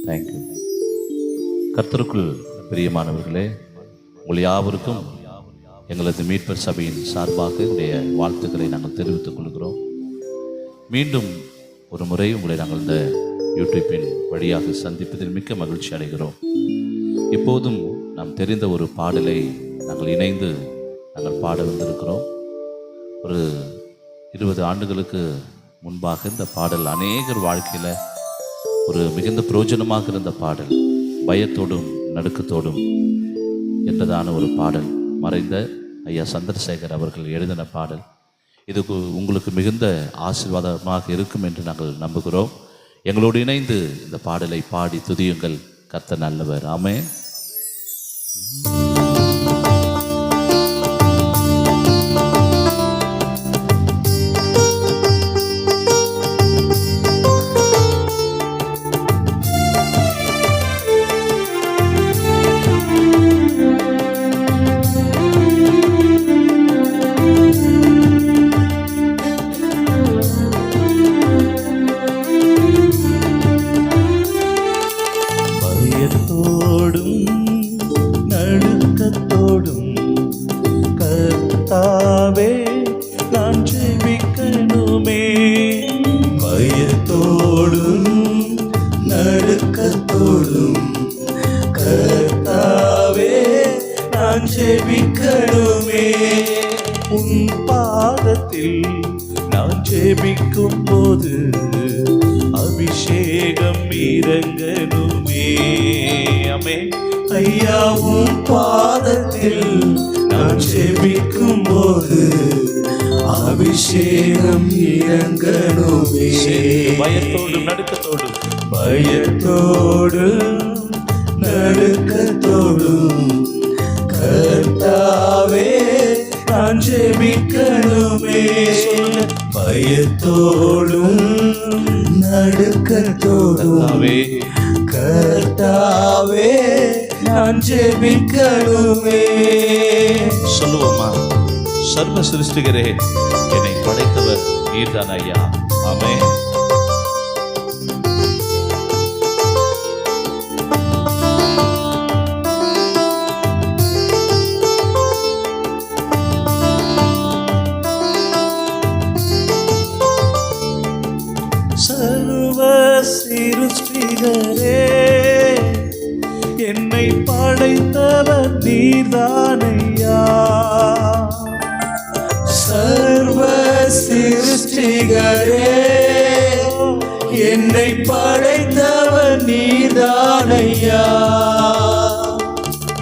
Thank you. கர்த்தருக்குள் பிரியமானவர்களே, உங்கள் யாவருக்கும் எங்களது மீட்பர் சபையின் சார்பாக உடைய வாழ்த்துக்களை நாங்கள் தெரிவித்துக் கொள்கிறோம். மீண்டும் ஒரு முறை உங்களை நாங்கள் இந்த யூடியூப்பின் வழியாக சந்திப்பதில் மிக்க மகிழ்ச்சி அடைகிறோம். இப்போதும் நாம் தெரிந்த ஒரு பாடலை நாங்கள் இணைந்து நாங்கள் பாட வந்திருக்கிறோம். ஒரு 20 ஆண்டுகளுக்கு முன்பாக இந்த பாடல் அநேகர் வாழ்க்கையில் ஒரு மிகுந்த பிரயோஜனமாக இருந்த பாடல். பயத்தோடும் நடுக்கத்தோடும் என்றதான ஒரு பாடல். மறைந்த ஐயா சந்திரசேகர் அவர்கள் எழுதின பாடல். இதுக்கு உங்களுக்கு மிகுந்த ஆசீர்வாதமாக இருக்கும் என்று நாங்கள் நம்புகிறோம். எங்களோடு இணைந்து இந்த பாடலை பாடி துதியுங்கள். கர்த்தர் நல்லவர். ஆமென். உன் பாதத்தில் நான் ஜெபிக்கும் போது அபிஷேகம் இறங்கணுமே. ஆமென். ஐயா, உன் பாதத்தில் நான் ஜெபிக்கும் போது அபிஷேகம் இறங்கணுமே. பயத்தோடும் நடுக்கத்தோடும் நடுக்கத்தோடும் கர்த்தாவே நான் ஜெபிக்கணுமே. பயத்தோடும் நடுக்கத்தோடும் கர்த்தாவே நான் ஜெபிக்கணுமே. சொல்லுவோமா? சர்வ சிருஷ்டிகரே, என்னை படைத்தவர் நீர்தான் ஐயா. ஆமென். சர்வ சிருஷ்டிகரே, என்னை படைத்தவர் நீர்தானையா. சர்வ சிருஷ்டிகரே, என்னை படைத்தவர் நீர்தானையா.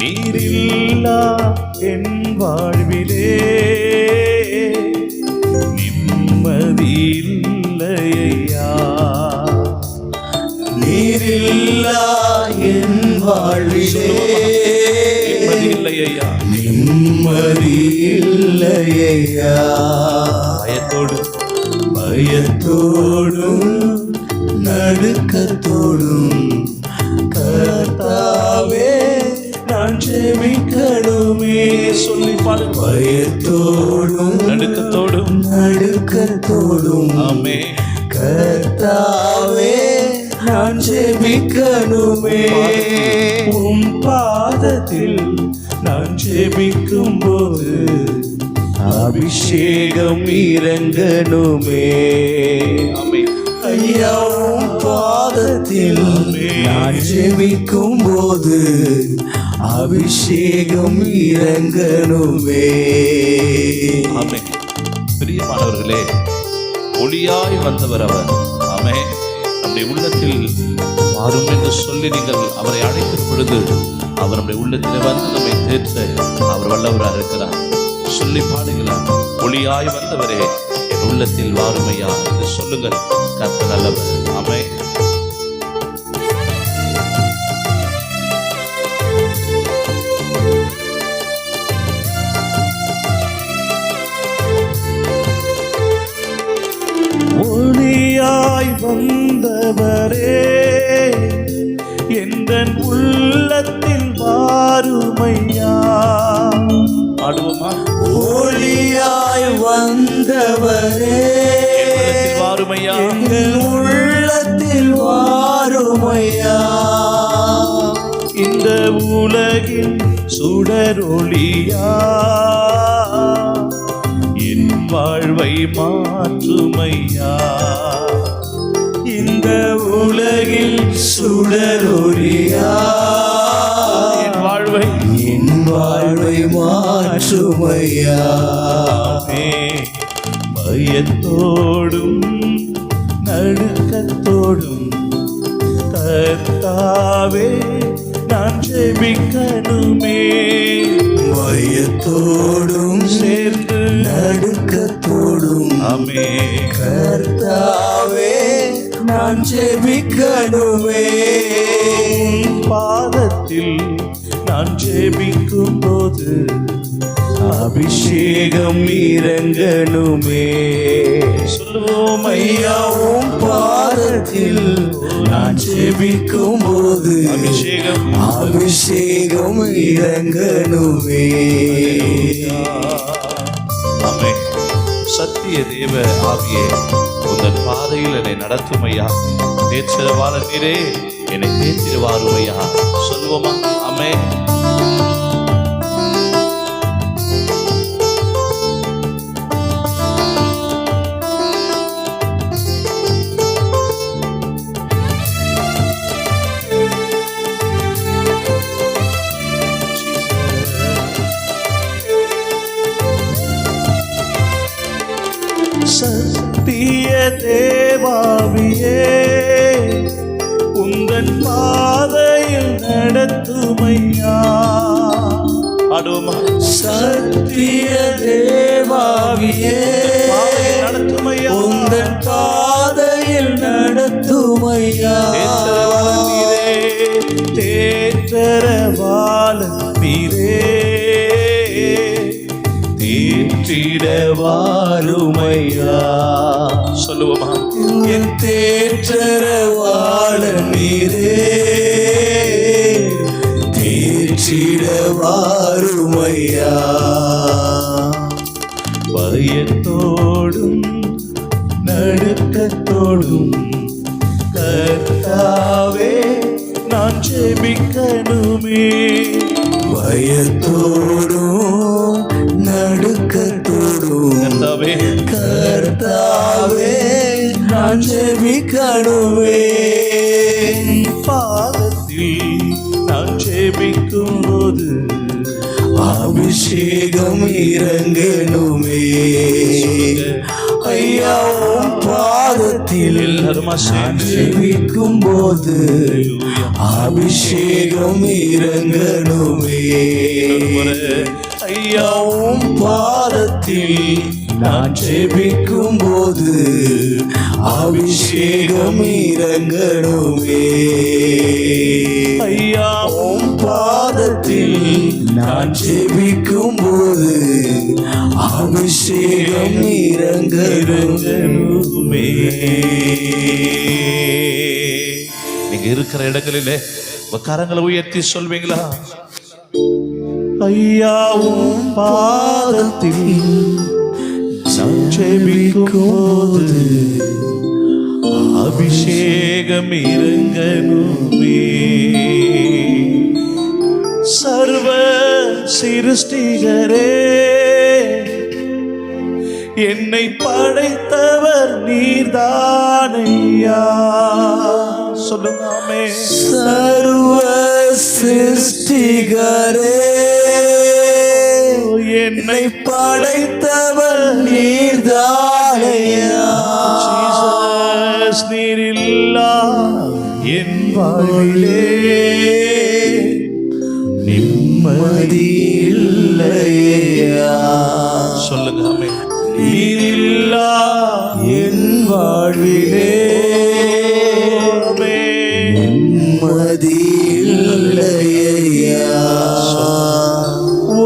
நீரில்லா என் வாழ்விலே நிம்மதியில்லையா. நீரில்லா என் வாழ்விலே நிம்மதியில்லையா. நிம்மதியில்லையா. பயத்தோடும் நடுக்கத்தோடும் கர்த்தாவே நான் ஜெபிக்கணுமே. சொல்லி பாடு. பயத்தோடும் நடுக்கத்தோடும் ஆமென். கர்த்தாவே நான் ஜெபிக்கணுமே. உன் பாதத்தில் நான் ஜெபிக்கும் போது அபிஷேகம் இறங்கணுமே. ஆமென். ஐயா, உன் பாதத்தில் நான் ஜெபிக்கும் போது அபிஷேகம் இறங்கணுமே. ஆமென். பிரியமானவர்களே, ஒளியாய் வந்தவர் அவர். ஆமென். நம்முடைய உள்ளத்தில் வாரும் என்று சொல்லி நீங்கள் அவரை அழைக்கும் பொழுது அவர் நம்முடைய உள்ளத்தில் வந்து நம்மை தேற்ற அவர் வல்லவராக இருக்கிறார். சொல்லி பாடுகிறார். ஒளியாய் வந்தவரே, என் உள்ளத்தில் வாருமையா என்று சொல்லுங்கள். கர்த்தர் நல்லவர். ஆமென். ஒளியாய் வந்தவரே, எந்தன் உள்ளத்தில் வாருமையா. பாடுவோமா? ஒளியாய் வந்தவரே, வாருமையா. எங்கள் உள்ளத்தில் வாருமையா. சுடரொளியா என் வாழ்வை மாற்றுமையா. இந்த உலகில் சுடரொளியா என் வாழ்வை மாற்றுமையா. பயத்தோடும் நடுக்கத்தோடும் கர்த்தாவே நான் ஜெபிக்கணுமே. பயத்தோடும் சேர்ந்து நடுக்கத்தோடும் ஆமே கர்த்தாவே நான் ஜெபிக்கணுமே. பாதத்தில் நான் ஜெபிக்கும் போது அபிஷேகம் இறங்கணுமே. சொல்லுவோம் ஐயா உம் பாதத்தில் நான் ஜெபிக்கும் போது அபிஷேகம் இறங்கணுமே. ஆமென். சத்திய தேவ ஆவியே உந்தன் பாதையில் என்னை நடத்தும் ஐயா. தேற்றவாள நீரே என்னை தேற்றிடுவாரும் ஐயா. சொல்லுவோமா? ஆமென். சத்திய தேவாவியே உந்தன் பாதையில் நடத்துமையா. அடுமா சத்திய தேவாவியே நடத்துமையா உந்தன் பாதையில் நடத்துமையா. தேற்றரவாள நீரே தேற்றிடவாருமையா. சொல்லுவோமா? என் தேற்றரவாள நீரே தேற்றிடவாருமையா. பயத்தோடும் நடுக்கத்தோடும் கர்த்தாவே நான் ஜெபிக்கணுமே. பயத்தோடும் நடுக்கத்தோடும் கர்த்தாவே நான் ஜெபிக்கணுமே. பாதத்தில் நான் ஜெபிக்கும் போது அபிஷேகம் இறங்கணுமே. ஐயா பாதத்தில் நான் ஜெபிக்கும் போது அபிஷேகம் இறங்கணுமே. ஐயா பாதத்தில் நான் ஜெபிக்கும் போது அபிஷேகம் இறங்கணுமே. ஐயா பாதத்தில் நான் ஜெபிக்கும் போது அபிஷேகம் இறங்கணுமே. நீங்க இருக்கிற இடங்களிலே கரங்களை உயர்த்தி சொல்வீங்களா? ஐயாவும் பாதத்தில் நான் ஜெபிக்கும் போது அபிஷேகம் இறங்கணுமே. சர்வ சிருஷ்டிகரே என்னை படைத்தவர் நீர்தானையா. சொல்லுங்க. சர்வ சிருஷ்டிகரே என்னை படைத்தவர் நீர்தானையா. நீரில்லா என் வாழ்விலே நிம்மதி இல்லையா. சொல்லுங்க. நீரில்லா என் வாழ்விலே நிம்மதி இல்லையா.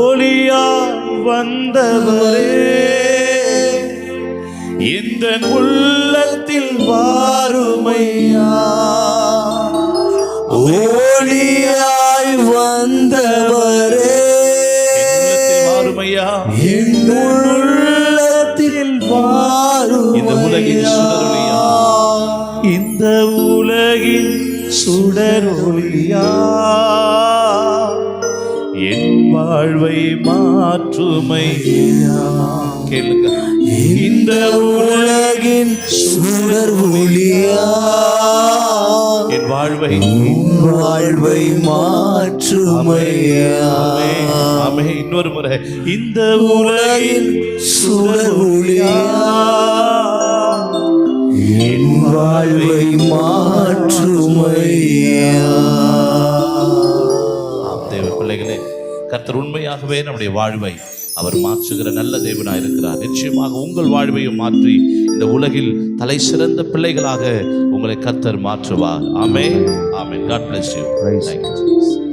ஒளியாய் வந்தவரே இந்த உள்ளத்தில் வாருமையா. ஒளியாய் வந்தவரே வாருமையா. இந்த உள்ளத்தில் வாரும். இந்த உலகின் சுடரொளியா. இந்த உலகின் சுடரொளியா என் வாழ்வை மாற்றுமையா. கேளுங்க. இந்த உலகின் சுடர் ஒளியா என் வாழ்வை வாழ்வை மாற்றுமையா. ஆமே. இன்னொரு முறை. இந்த உலகின் சுடர் ஒளியா என் வாழ்வை மாற்றுமையா. தேவ பிள்ளைகளே, கர்த்தர் உண்மையாகவே நம்முடைய வாழ்வை அவர் மாற்றுகிற நல்ல தேவனாய் இருக்கிறார். நிச்சயமாக உங்கள் வாழ்வையும் மாற்றி இந்த உலகில் தலை சிறந்த பிள்ளைகளாக உங்களை கர்த்தர் மாற்றுவார். ஆமென். ஆமென். God bless you. Thank you, Jesus.